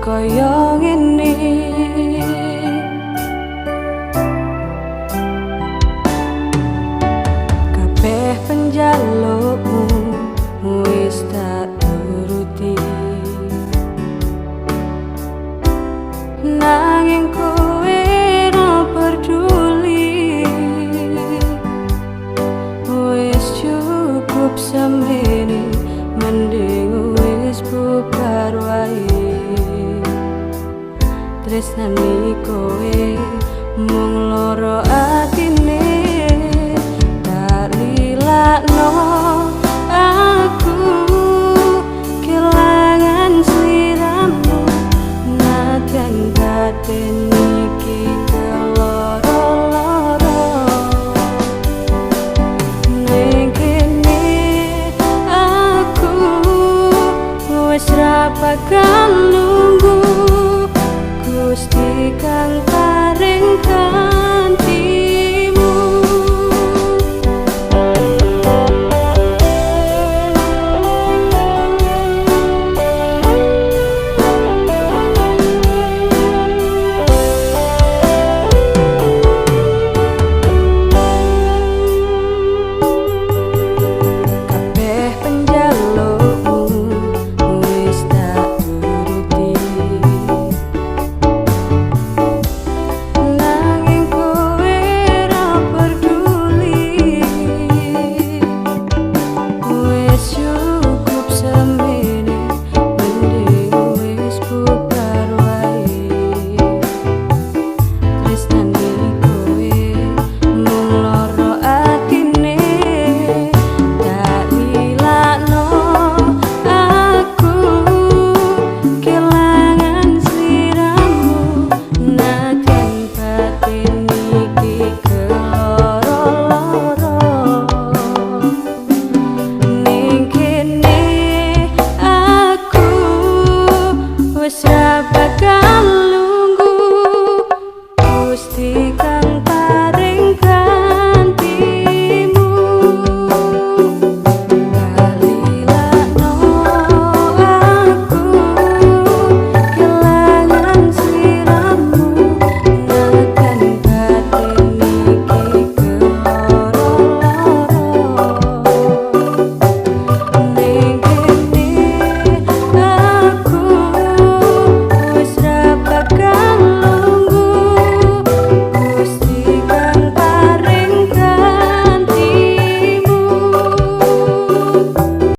kaya ngene. Kabeh penjalukmu wis tak turuti, nanging kowe ora peduli. Wis cukup semene, mending wis bubar wae. Tresnani kowe mung loro atine, tak lilakno aku kelangan sliramu. Najan batin iki keloro-loro, ning kene aku wis ra bakal nunggu Gusti kang paring gantimu. Kabeh penjalukmu wis tak turuti, nanging kowe ra peduli. Wis cukup semene, mending wis bubar wae. Tresnani kowe mung loro atine, tak lilakno aku kelangan sliramu. Najan batin iki keloro-loro, ning kene aku wis ra bakal